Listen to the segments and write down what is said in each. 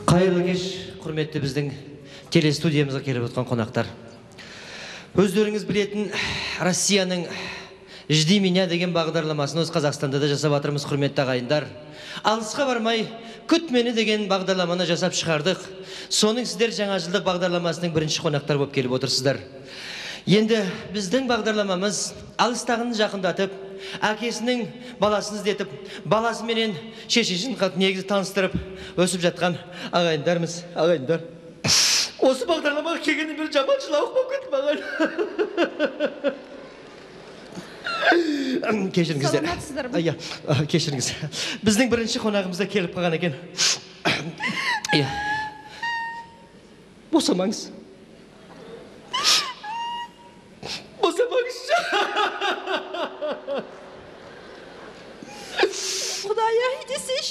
Қайырлы кеш, құрметті біздің телестудиямызға келіп отқан қонақтар. Өздеріңіз білетін Россияның «Жди меня» деген бағдарламасын өз Қазақстанда да жасап жатырмыз, құрметті ағайындар. Алысқа бармай, күт мені деген бағдарламаны жасап шығардық. Соның сіздер жаңа жылдық бағдарламасының бірінші қонақтар болып келіп отырсыздар. Енді біздің бағдарламамыз алыстағын жақындатып, әкесінің баласын іздетіп, баласы менен шешесін негізі таныстырып өсіп жатқан ағайындармыз, ағайындар. Осы бағдарламаға келгеннен бері жаман жылауық болып кетті маған. Кешіріңіздер. Саламатсыздар ма? Иә, кешіріңіз. Біздің бірінші қонағымыз да келіп қалған екен. Иә. Босамаңыз. Құдай-ай десеш,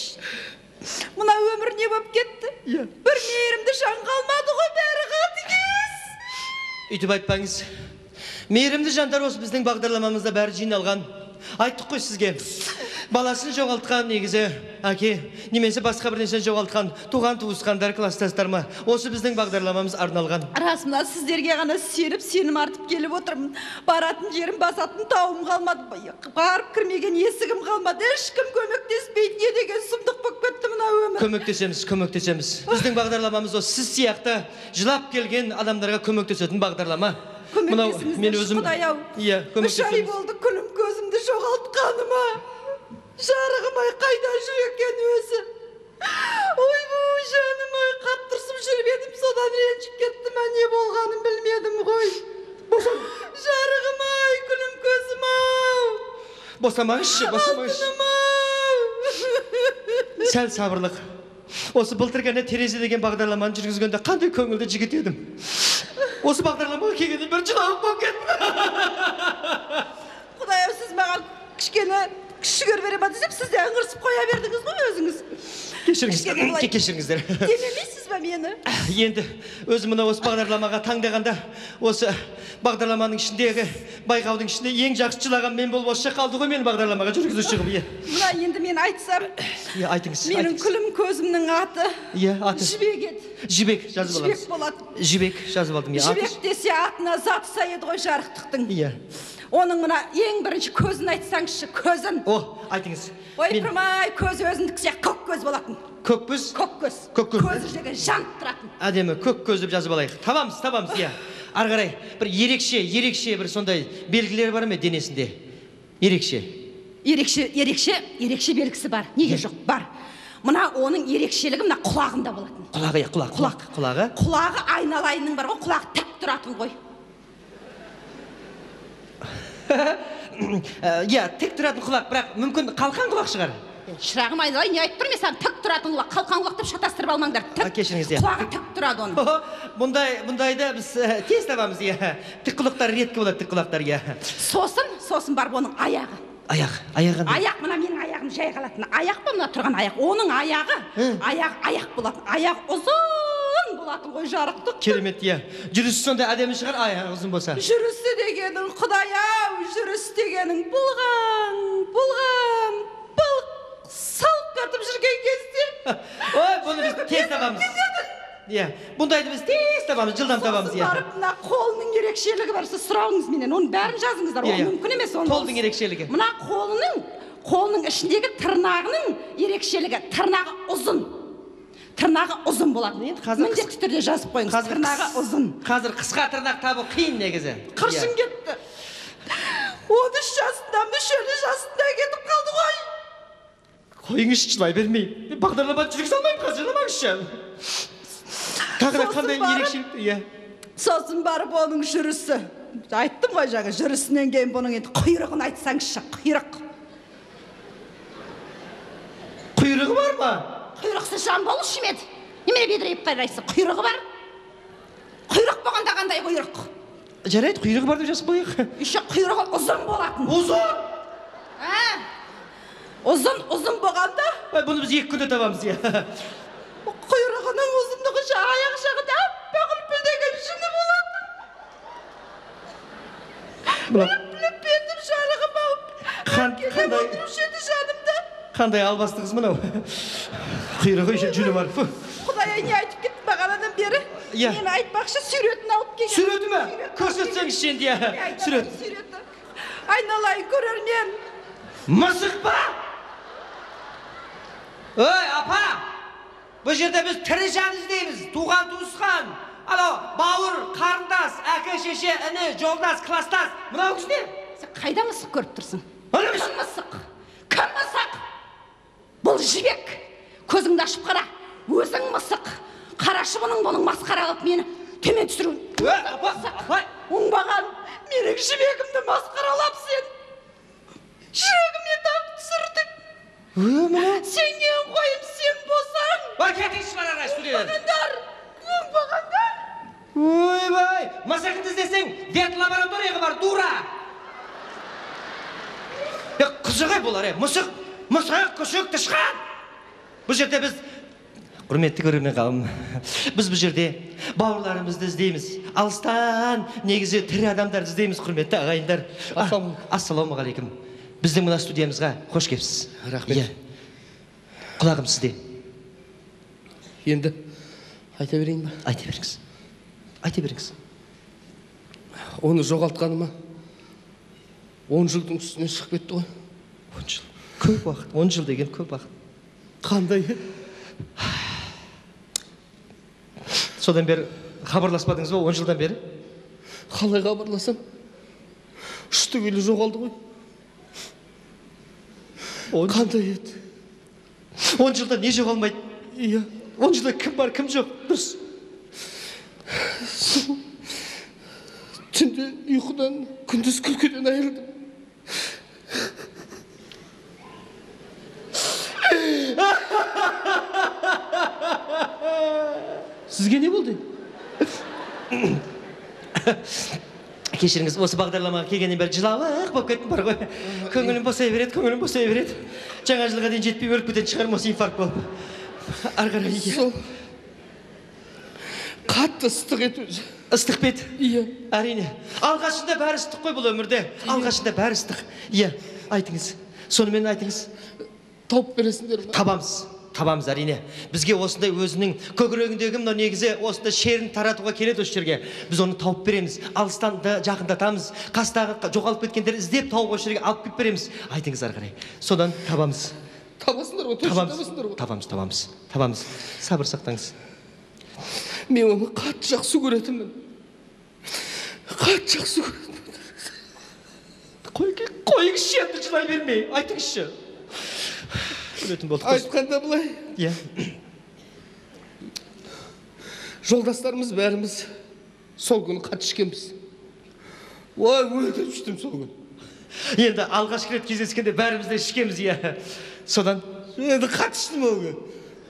мына өмір не болып кетті? Бір мейірімді жан қалмады ғой, бәрі қатыгез. Үйтіп айтпаңыз. Мейірімді жандар осы біздің бағдарламамызда бәрі жиналған. Айттық қой сізге. Баласын жоғалтқан негізі әке, немесе басқа бір нәрсені жоғалтқан туған туысқандар, кластастар ма? Осы біздің бағдарламамыз арналған. Рас, мына сіздерге ғана сеніп, сенім артып келіп отырмын. Баратын жерім, басатын тауым қалмады. Барып кірмеген есігім қалмады. Ешкім көмектеспейді. Не деген сұмдық болып кетті мына өмір. Көмектесеміз. Біздің бағдарламамыз осы сіз сияқты жылап келген адамдарға көмектесетін бағдарлама. Көмектесіңіздер, Құдай-ау. Иә, көмектесеміз. 3 ай болды күлім көзімді жоғалтқаныма. Жарығым-ай қайда жүр екен өзі? Ой, жаным-ай, қаптырсып жүріп едім, содан ренжіп кеттім, не болғанын білмедім ғой. Жарығым-ай, күлім көзім-ау. Босамаңызшы. Сәл сабырлық. Осы былтыр ғана терезе деген бағдарламаны жүргізгенде қандай көңілді жігіт едім. Осы бағдарламаға келгеннен бері жылауық болып кеттім. Құдай-ау, сіз маған кішкене күшігер бере ма десем, сіз де ыңырсып қоя бердіңіз ғой өзіңіз. Кешіріңіздер. Демемейсіз бе мені? Енді өзім мына осы бағдарламаға таңдағанда, осы бағдарламаның ішіндегі, байқаудың ішінде ең жақсы жылаған мен болып осы қалды ғой мені бағдарламаға жүргізуші қылып. Мына енді мен айтсам, айтыңыз. менің күлім көзімнің аты Жібек еді. Жібек жазып аламыз. Жібек болады. Жібек жазып алдым. Жібек десе атына заты сай еді ғой жарықтықтың. Иә. Оның мына ең бірінші көзін айтсаңызшы, көзін. Айтыңыз. Ойпырмай, көз өзіндік сияқты көк көз болатын. Көк көз? Көк көз. Көзі жеген жанып тұратын. Әдемі, көк көз деп жазып алайық. Табамыз, иә. Ары қарай бір ерекше бір сондай белгілер бар ма денесінде? Ерекше белгісі бар. Неге жоқ? Бар. Мына оның ерекшелігі мына құлағында болатын. Құлағы? Құлағы айналайының бар ғой, құлағы тік тұратын ғой. Иә, тік тұратын құлақ, бірақ мүмкін қалқан құлақ шығар. Шырағым айналай, не айтып тұрмын, саған тік тұратын құлақ, қалқан құлақ деп шатастырып алмаңдар. Кешіріңіз, құлағы тік тұрады оның. Бұндайды біз тез табамыз, иә. Тік құлақтар реткі болады, тік құлақтар, иә. Сосын барып оның аяғы. Аяқ мына менің аяғым жай қалатын. Аяқ па мына тұрған аяқ. Оның аяғы, аяқ болатын. Аяқ ұзын болатын ғой, жарықтық. Керемет, иә. Жүрісі сонда әдемі шығар, аяғы ұзын болса. Жүрісі дегенің, Құдай-ау, жүріс дегенің бұлғаң, салып қатып жүрген кезде. Бұны біз тез табамыз. Иә, бұндайды біз тез табамыз, жылдам табамыз. Сосын барып, мына қолының ерекшелігі бар, сіз сұрауыңыз менен, оның бәрін жазыңыздар, ол мүмкін емес. Қолдың ерекшелігі. Мына қолының ішіндегі тырнағының ерекшелігі, тырнағы ұзын болады. Міндетті түрде жазып қойыңыз, тырнағы ұзын. Қазір қысқа тырнақ табу қиын негізі. Қыршын кетті. 13 жасында, мүшелі жасында кетіп қалды ғой. Қойыңыз жылай бермей. Бағдарлама жүргізе алмайым, қазір жыламаңызшы. Қандай ерекшелікті? Сосын барып оның жүрісі. Айттым ғой жаңа, жүрісінен кейін бұның енді құйрығын айтсаңызшы, құйрық. Құйрығы бар ма? Құйрықсыз жан болушы ме еді? Немене бедірейіп қарайсың? Құйрығы бар. Құйрық болғанда қандай құйрық? Жарайды, құйрығы бар деп жазып қойық. Еще құйрығы ұзын болатын. Ұзын болғанда? Бұны біз 2 күнде табамыз, иә. Құйрығының ұзындығы аяқ жағында аппақ үлпілдеген жүні болатын. Үлпіліп ендім жарығым ау. Келіп отырушы еді жанымда. Қандай албасты қыз мынау. Құйрығы жүні бар. Құдай не айтып кетті бағанадан бері? Иә. Мен айтпақшы суретін алып келген. Суреті ме? Көрсетсеңізші енді, сурет. Суреті. Айналайын көрермен. Мысық па? Ой, апа! Бұл жерде біз тірі жан іздейміз, туған туысқан. Бауыр, қарындас, әке, шеше, іні, жолдас, кластас. Мынау кісі не? Сен қайда мысық көріп тұрсың? Кім мысық? Кім мысық? Бұл жібек. Көзіңді ашып қара. Өзің мысық. Қарашы бұның масқаралап мені төмен түсіруін. Апа! Оңбаған менің жібегімді масқаралап сен. Жүрегіме тап түсірдің. Сенген қойым сен болсаң. Кетіңші бар ара студент. Оңбағандар. Ойбай! Масақынды іздесең, дерт лабораторияға бар, дура! Қызығы болар, мысық, күшік, тышқан! Бұл жерде біз, құрметті көрермен қауым, біз бұл жерде бауырларымызды іздейміз. Алыстан негізі тірі адамдарды іздейміз, құрметті ағайындар. Ассалаумағалейкум. Біздің мына студиямызға қош келіпсіз. Рахмет. Құлағым сізде. Енді айта берейін ба? Айта беріңіз. Айта беріңіз. Оны жоғалтқаныма 10 жылдың үстіне шығып кетті ғой. 10 жыл. Көп уақыт. 10 жыл деген көп уақыт. Қандай? Содан бері хабарласпадыңыз ба 10 жылдан бері? Қалай хабарласам? Үшті келі жоғалды ғой. Қандай еді? 10 жылда не жоғалмайды? Иә. 10 жылда кім бар, кім жоқ? Дұрыс. Түнде ұйқыдан, күндіз күлкіден айырылдым. Сізге не болды? Кешіріңіз, осы бағдарламаға келгеннен бері жылауық болып кеттім бар ғой. Көңілім босай береді. Жаңа жылға дейін жетпей өліп кететін шығармын осы инфаркт болып. Ары қарай. Сол. Қатты ыстық ет өзі. Ыстық бет? Иә. Әрине. Алғашында бәрі ыстық қой бұл өмірде. Алғашында бәрі ыстық. Иә, айтыңыз. Сонымен айтыңыз. Тауып бересіңдер ма? Табамыз әрине. Бізге осындай өзінің көкірегіндегі мынау негізі осындай шерін таратуға келеді осы жерге. Біз оны тауып береміз. Алыстан да жақындатамыз. Қастағы жоғалып кеткендер іздеп тауып осы жерге алып келіп береміз. Айтыңыз ары қарай. Содан табамыз. Табасыңдар ғой, точно табасыңдар ғой. Табамыз. Сабыр сақтаңыз. Мен оны қатты жақсы көретінмін. Қойыңызшы енді жылай бермей. Айтыңызшы. Айтқанда бұлай. Иә. Жолдастарымыз бәріміз сол күні қатты ішкенбіз. Ой, өлтіріп іштім сол күні. Енді алғашқы рет кездескенде бәріміз де ішкенбіз, иә. Содан енді қатты іштім ол күні.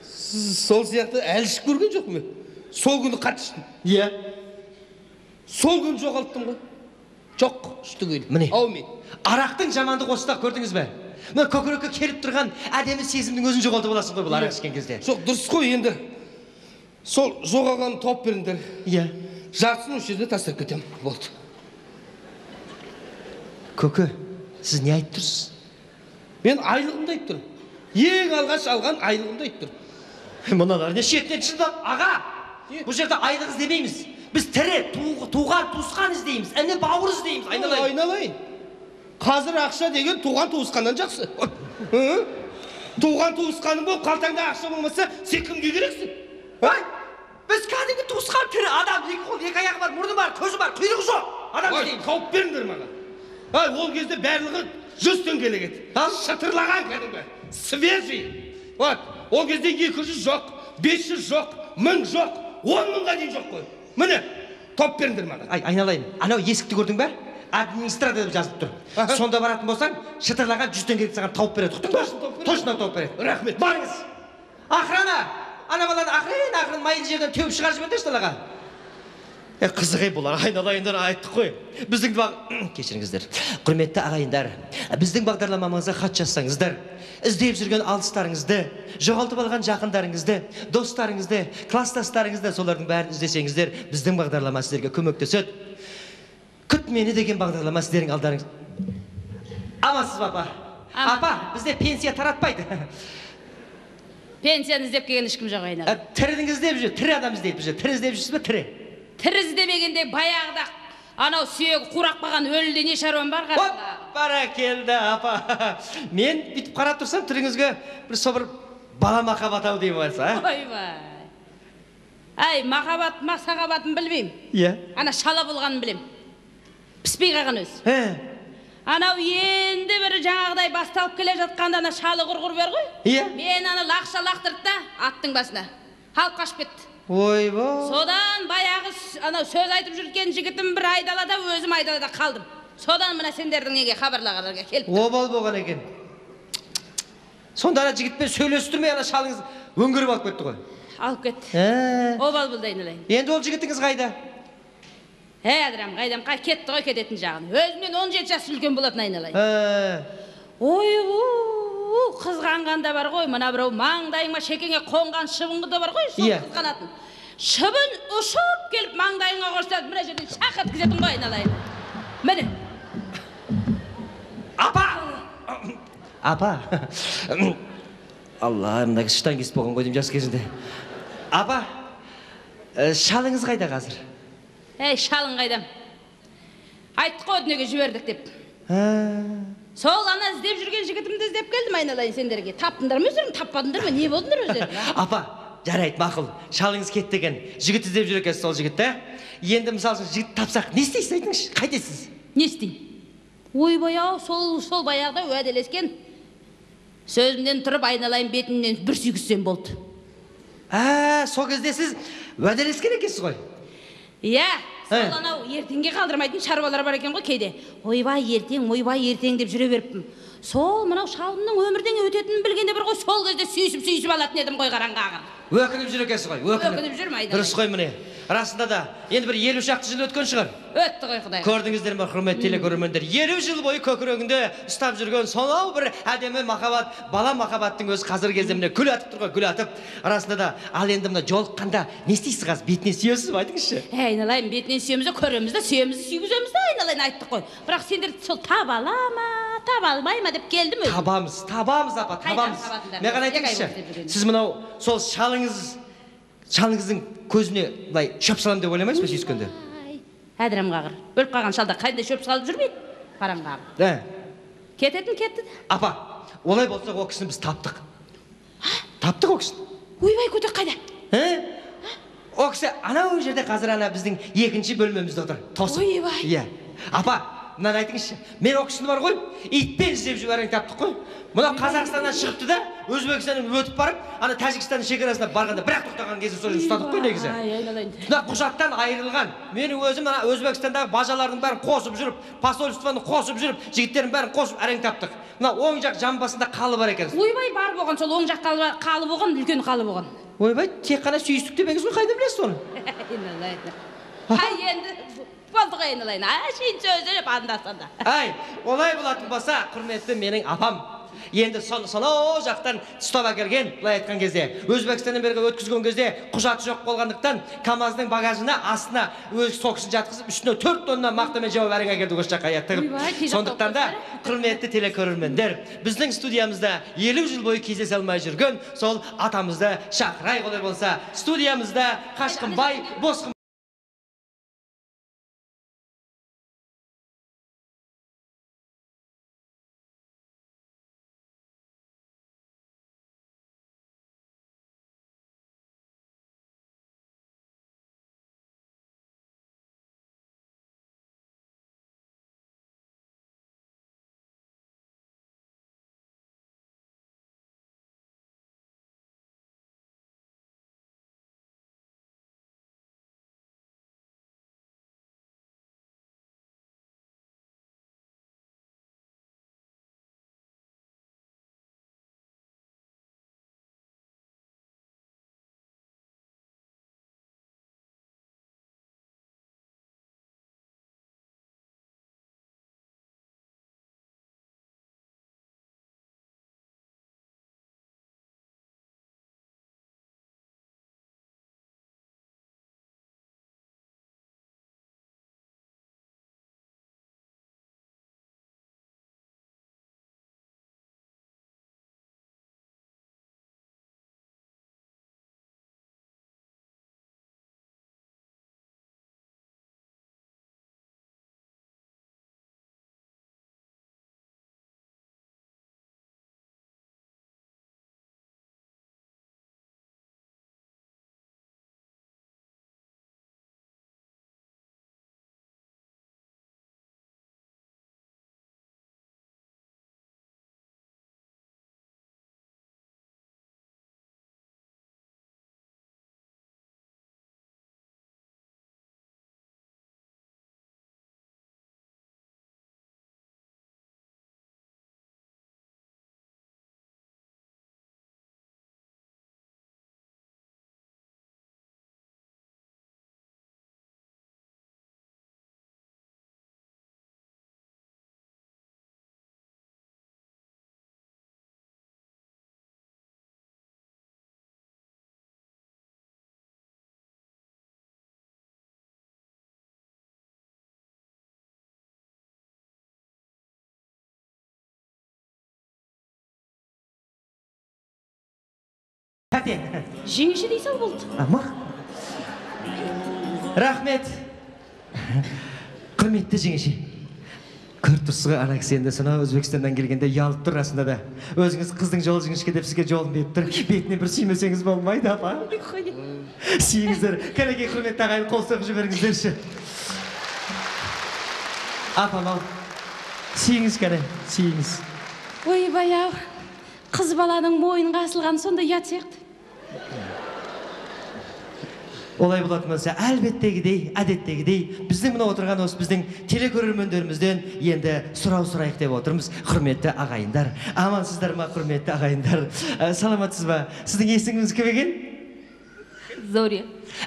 Сол сияқты әлі ішіп көрген жоқпын мен. Сол күні қатты іштім. Иә. Сол күні жоғалттым ғой. Жоқ, ішті келіп. Міне. Аумен. Арақтың жамандық осыда көрдіңіз бе? Мына көкірекке келіп тұрған әдемі сезімнің өзін жоғалтып аласың ғой бұл арақ ішкен кезде. Жоқ, дұрыс қой енді. Сол жоғалғанын тауып беріңдер. Иә. Жартысын осы жерде тастап кетемін. Болды. Көке, сіз не айтып тұрсыз? Мен айлығымды айтып тұрмын. Ең алғаш алған айлығымды айтып тұрмын. Мыналар не шетінен шындап, аға! Бұл жерде айлық іздемейміз. Біз тірі, туған, туысқан іздейміз. Іні бауыр іздейміз. Айналайын. Қазір ақша деген туған туысқаннан жақсы. Туған туысқаның болып, қалтаңда ақша болмаса, сен кімге керексің? Біз кәдімгі туысқан тірі адам, екі қол, екі аяғы бар, мұрны бар, көзі бар, құйрығы жоқ. Адам іздейміз. Тауып беріңдер маған. Ол кезде барлығы 100 теңгелік еді. Шытырлаған кәдімгі. Свежий. Ол кезде 200 жоқ, 500 жоқ, 1000 жоқ, 10 мыңға дейін жоқ қой. Міне, тауып беріңдер маған. Айналайын, анау есікті көрдің бе? Администратор деп жазып тұр. Сонда баратын болсаң, шытырлаған 100 теңгелік саған тауып береді. Точно тауып береді. Рахмет. Барыңыз. Охрана! Ана баланы ақырын майлы жерден теуіп шығарып жіберіңдерші далаға. Қызығы бұлар, айналайындар айттық қой. Біздің кешіріңіздер. Құрметті ағайындар, біздің бағдарламамызға хат жазсаңыздар, іздеп жүрген алыстарыңызды, жоғалтып алған жақындарыңызды, достарыңызды, класстастарыңызды, солардың бәрін іздесеңіздер, біздің бағдарлама сіздерге көмектеседі. Күт мені деген бағдарлама сіздердің алдарыңыз. Амансыз ба, апа? Апа, бізде пенсия таратпайды. Пенсияны іздеп келген ешкім жоқ айналайын. Тірінің іздеп жүр, тірі адам іздейді біз. Тірі іздеп жүрсіз бе, тірі? Тірі іздемегенде баяғыда анау сүйегі қурап қалған өліде не шаруам бар Оп, қараңғы. баракелді апа. Мен бүйтіп қарап тұрсам түріңізге бір бала махаббат ау деймін барса. Ойбай. Ай, махаббат, сағабатын білмеймін. Иә. Ана шала болғанын білем. Піспей қалған өз. Анау енді бір жаңағыдай басталып келе жатқанда ана шалы құрғыр бар ғой. Иә. Мен ана лақша лақтырды да аттың басына. Халып қашып кетті. Ойбай. Содан баяғы анау сөз айтып жүрген жігітім бір айдалада, өзім айдалада қалдым. Содан мына сендердің неге хабарлағанға келіп. Обал болған екен. Сонда ана жігітпен сөйлестірмей ана шалыңыз өңгеріп алып кетті ғой. Алып кетті. Обал болды айналайын. Енді ол жігітіңіз қайда? Әдірам, қайдам, кетті ғой кететін жағын. Өзімнен 17 жас үлкен болатын айналайын. Қызғанғанда бар ғой, мына біреу маңдайыңа шекеңе қонған шыбынғы да бар ғой, сол қызғанатын. Шыбын ұшып келіп маңдайыңа қошса, мына жерден шақ еткізетін ғой айналайын. Міне. Апа! Апа! Алла, мына кішіштан кесіп болған қойдым жас кезінде. Апа, шалыңыз қайда қазір? Әй, шалың қайдам. Айттық қой дүниеге жібердік деп. Сол ана іздеп жүрген жігітімді іздеп келдім айналайын сендерге. Таптыңдар ма өздерің, таппадыңдар ма, не болдыңдар өздерің? Апа, жарайды, мақұл. Шалыңыз кетті екен. Жігіт іздеп жүр екенсіз сол жігітті. Енді мысалы жігіт тапсақ, не істейсіз айтыңызшы? Қайтесіз? Не істеймін? Ойбай ау, сол баяғыда уәделескен. Сөзімнен тұрып айналайын бетімнен бір сүйгізсем болды. Сол кезде сіз уәделескен екенсіз ғой. Иә, сол анау ертеңге қалдырмайтын шаруалар бар екен ғой кейде. Ойбай ертең деп жүре беріппін. Сол мынау шалымның өмірден өтетінін білгенде бір ғой, сол кезде сүйісіп алатын едім ғой қараңғы. Өкініп жүр екенсіз ғой, өкініп жүр ме айналайын? Дұрыс қой міне. Расында да, енді бір 50 шақты жыл өткен шығар. Өтті ғой құдай. Көрдіңіздер ме, құрметті телекөрермендер, 50 жыл бойы көкірегінде ұстап жүрген сонау бір әдемі махаббат, бала махаббаттың өзі қазір кезде міне гүл атып тұр ғой, гүл атып. Расында да, ал енді мына жолыққанда не істейсіз қазір? Бетінен сүйесіз бе, айтыңызшы? Айналайын, бетінен сүйеміз, көреміз, сүйеміз, сүйгіземіз, айналайын айттық қой. Бірақ сендер сол таба алмай ма деп келдім өзім. Табамыз апа, табамыз. Мен ғана айтыңызшы, сіз мынау сол шалыңыздың көзіне былай шөп салам деп ойламайсыз ба сүйіскенде? Әдірім қағыр. Өліп қалған шалда қайда шөп салып жүрмейді? Қараңғы. Кететін кетті. Апа, олай болса о кісіні біз таптық. Таптық о кісіні. Ойбай, көтек қайда? О кісі анау жерде қазір ана біздің екінші бөлмемізде отыр. Тосып. Ойбай. Иә. Апа, мынаны айтыңызшы. Мен о кісіні бар ғой, итпен іздеп жүріп таптық қой. Мына Қазақстаннан шығыпты да, Өзбекстаннан өтіп барып, ана Тәжікстанның шекарасына барғанда бірақ тоқтаған кезде сол ұстадық қой негізі. Мына құжаттан айырылған. Менің өзім ана Өзбекстандағы бажалардың бәрін қосып жүріп, посольствоны қосып жүріп, жігіттердің бәрін қосып әрең таптық. Мына оң жақ жамбасында қалы бар екен. Ойбай, бар болған, сол оң жақ қалы болған, үлкен қалы болған. Ойбай, тек қана сүйістік демеңіз ғой, қайда білесіз оны? Енді болды ғой айналайын, шейін сөзі деп анда-санда. Олай болатын болса, құрметті менің апам. Енді сонау жақтан ұстап әкелген, былай айтқан кезде, Өзбекстаннан берге өткізген кезде құжаты жоқ болғандықтан КамАЗдың багажына астына өз сокысын жатқызып, үстіне 4 тонна мақтамен жауап әрең әкелді осы жаққа тығып. Сондықтан да, құрметті телекөрермендер, біздің студиямызда 50 жыл бойы кездесе алмай жүрген сол атамызды шақырайық олай болса, студиямызда Қашқынбай Босқын Тәте. Жеңеше дей сал болды. Ама. Рахмет. Құрметті жеңеше. Көріп тұрсыз ғой, ана кісі енді сонау Өзбекстаннан келгенде ұялып тұр расында да. Өзіңіз қыздың жолы жіңішке деп сізге жолын беріп тұр. Бетіне бір сүймесеңіз болмайды, апа. Сүйіңіздер. Кәнекей құрметті ағайын, қол соғып жіберіңіздерші. Апам-ау, сүйіңіз кәне, сүйіңіз. Ойбай-ау, қыз баланың мойынға асылған сонда ұят сияқты. Олай болатын болса, әлбеттегідей, әдеттегідей, біздің мына отырған осы біздің телекөрермендерімізден енді сұрайық деп отырмыз. Құрметті ағайындар, амансыздар ма, құрметті ағайындар? Саламатсыз ба? Сіздің есіміңіз кім екен? Зәуре.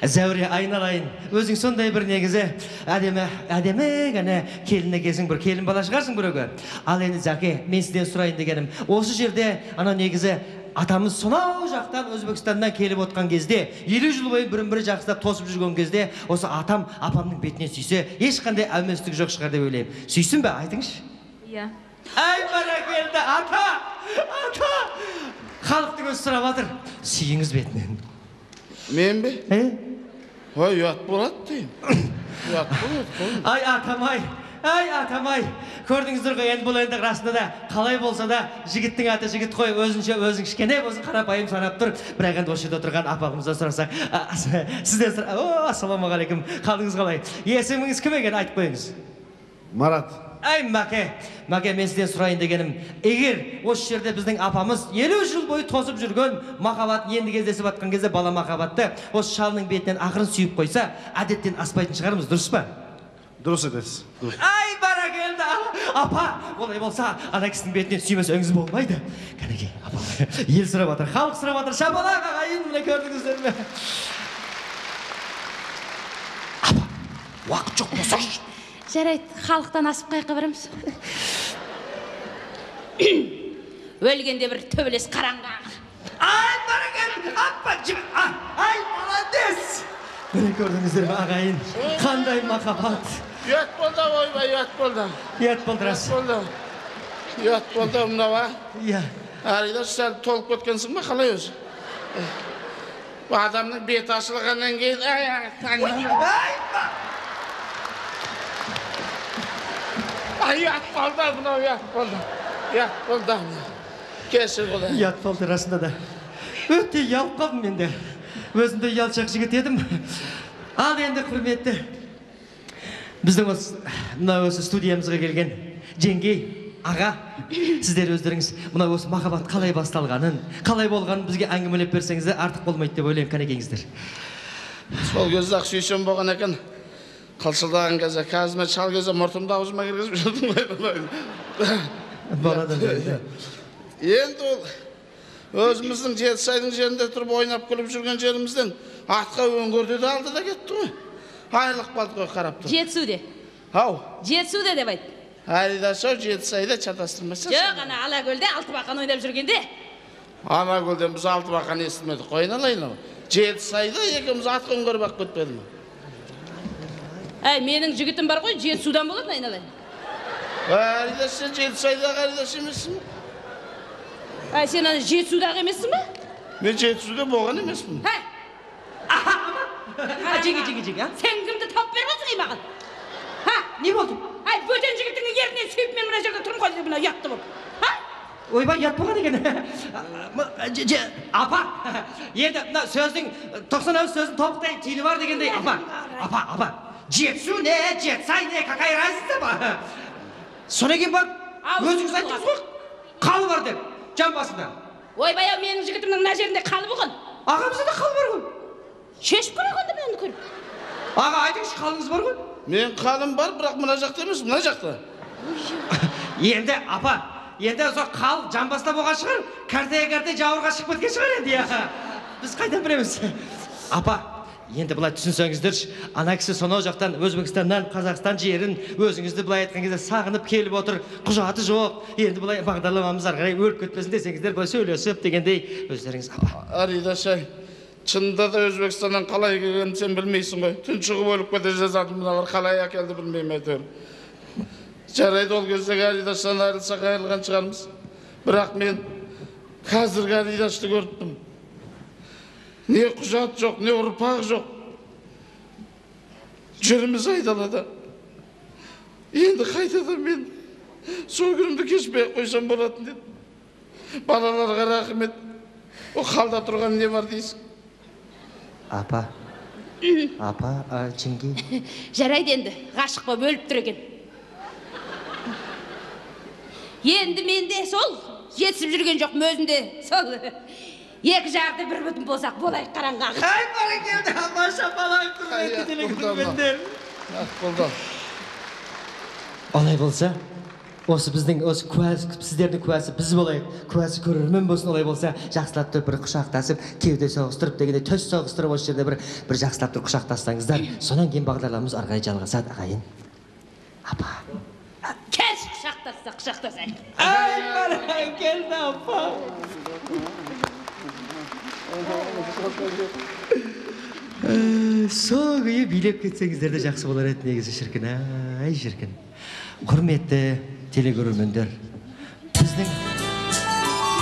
Зәуре, айналайын. Өзің сондай бір негізі әдемі ғана келін екенсің, бір келін бала шығарсың біреуге. Ал енді Зәке, мен сізден сұрайын дегенім, осы жерде ана негізі атамыз сонау жақтан Өзбекстаннан келіп отқан кезде, 50 жыл бойы бірін-бірі жақсылап тосып жүрген кезде, осы атам апамның бетінен сүйсе, ешқандай әуместік жоқ шығар деп ойлаймын. Сүйсін бе, айтыңызшы? Иә. Ай, бәрекелді, ата! Халықтың өзі сұрап жатыр. Сүйіңіз бетінен. Мен бе? Ой, ұят болады деймін. Ұят болады. Ай, атам-ай. Көрдіңіздер ғой, енді бұл енді расында да қалай болса да жігіттің аты жігіт қой, өзің кішкене болсын қарапайым санап тұр. Бірақ енді осы жерде отырған апамыздан сұрасақ, сізден ассалаумағалейкум, қалдыңыз қалай? Есіміңіз кім екен, айтып қойыңыз. Марат. Ай, Мәке, мен сізден сұрайын дегенім, егер осы жерде біздің апамыз 50 жыл бойы тосып жүрген махаббатын енді кездесіп жатқан кезде бала махаббатты осы шалының бетінен ақырын сүйіп қойса, әдеттен аспайтын шығармыз, дұрыс па? Дұрыс едесіз. Ай, бәрекелді, апа, олай болса, ана кісінің бетінен сүймесеңіз болмайды. Кәнекей, апа, ел сұрап жатыр, халық сұрап жатыр, шапалақ ағайын, міне көрдіңіздер ме? Апа, уақыт жоқ болса. Жарайды, халықтан асып қайыққа барамыз. Өлгенде бір төбелес қараңға. Ай, бәрекелді, апа, ай, молодец! Міне көрдіңіздер ме, ағайын, қандай махаббат. Ұят болды, ойбай, ұят болды. Ұят болды рас. Ұят болды, мынау. Иә. Арыда сәл толып кеткенсің ба, қалай өзі? Адамның беті ашылғаннан кейін, ұят болды, мынау, ұят болды. Ұят болды. Кешір болды. Ұят болды расында да. Өте ұялып қалдым мен де. Өзімде ұялшақ жігіт едім. Ал енді құрметті, біздің осы студиямызға келген жеңгей, аға, сіздер өздеріңіз мына осы махаббат қалай басталғанын, қалай болғанын бізге әңгімелеп берсеңіздер артық болмайды деп ойлаймын, кәнекейіңіздер. Сол кезде ақ сүйсем болған екен. Қалшылдаған кезде, қазір мен шал кезде мұртымды аузыма кіргізіп жүрдім ғой. Баладан бері. Енді ол өзіміздің Жетісайдың жерінде тұрып ойнап күліп жүрген жерімізден атқа өңгөрді де алды да кетті ғой. Айлық қалды ғой қарап тұр. Жетісуде. Ау. Жетісуде деп айт. Әридашау Жетісайда чатастырмаса. Жоқ, ана Алакөлде Алтыбақан ойнап жүргенде. Алакөлден біз Алтыбақан естімедік, қойын алайын. Жетісайда екеуміз атқа өңгөріп ақ кетпеді ме? Әй, менің жігітім бар ғой, Жетісудан болады ма айналайын? Әридаш, сен Жетісайдағы Әридаш емессің бе? Әй, сен ана Жетісудағы емессің бе? Мен Жетісуда болған емеспін. Әй! Жеге, а? Сен кімді тауып беріп отырсың маған? Ха? Не болды? Әй, бөтен жігіттің ерінен сүйіп мен мына жерде тұрмын ғой, мына ұятты болып. Ха? Ойбай, ұят болған екен. Апа, енді сөздің 90 сөздің тобықтай түйіні бар дегендей. Апа, Жетісу не, Жетісай не, какая разница ба? Содан кейін бар, өзіңіз айттыңыз ғой, қалы бар деп, жан басында. Ойбай, менің жігітімнің мына жерінде қалы болған. Ағамызда да қалы бар ғой. Шешіп көрегенде мені көріп. Аға, айтыңызшы, қалыңыз бар ғой? Мен қалым бар, бірақ мына жақта емес, мына жақта. Енді, апа, енді сол қал жамбаста болған шығар, кәрте жауырға шығып кеткен шығар енді, я. Біз қайдан білеміз? Апа, енді былай түсінсеңіздерші, ана кісі сонау жақтан Өзбекстаннан Қазақстан жерін өзіңізді былай айтқан кезде сағынып келіп отыр, құжаты жоқ. Енді былай бағдарламамыз ары қарай өліп кетпесін десеңіздер, былай сөйлесіп дегендей өздеріңіз. Аридашай, шынында да Өзбекстаннан қалай келгенін сен білмейсің ғой. Түн шығып өліп кете жазады, мыналар қалай әкелді білмеймін әйтеуір. Жарайды, ол кездегі Аридашдан айырылсақ айырылған шығармыз. Бірақ мен қазіргі Аридашты көріппін. Ne kuşat yok, ne urpak yok. Jerimiz aydalada. Endi qaytadan men sol günümde keçpey koysam bolatın dedim. Balalarga rahmet. O halda turgan ne var deysiz? Apa. Apa, Çingi. Жарайды енді, ғашық болып өліп тұр екен. Енді менде сол жетісіп жүрген жоқ өзінде сол екі жарды бір бүтін болсақ болайық қараңғы. Ай, бәрекелді, апа, шапалақ, құрметті телекөрермендер. Болды. Олай болса, осы біздің осы сіздердің куәсі біз болайық, куәсі көрермен болсын. Олай болса, жақсылап тұрып бір құшақтасып, кеуде соғыстырып дегенде төс соғыстырып осы жерде бір жақсылап тұрып құшақтассаңыздар, сонан кейін бағдарламамыз арқай жалғасады, ағайын. Апа. Келші құшақтасайық. Ай, бәрекелді, апа. Сол күйі билеп кетсеңіздер де жақсы болар еді негізі. Шіркін, ай шіркін. Құрметті телекөрермендер, біздің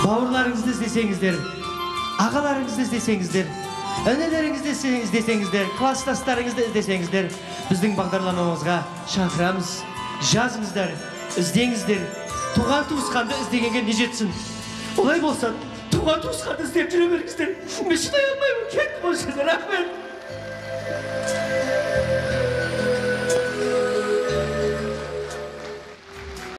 бауырларыңызды іздесеңіздер, ағаларыңызды іздесеңіздер, өнелеріңізді іздесеңіздер, класстастарыңызды іздесеңіздер, біздің бағдарламамызға шақырамыз. Жазыңыздар, іздеңіздер. Туған туысқанды іздегенге не жетсін? Олай болса, туған туысқанды іздеп жүре беріңіздер. Мен шыдай алмаймын, кеттім осы жерден. Рахмет.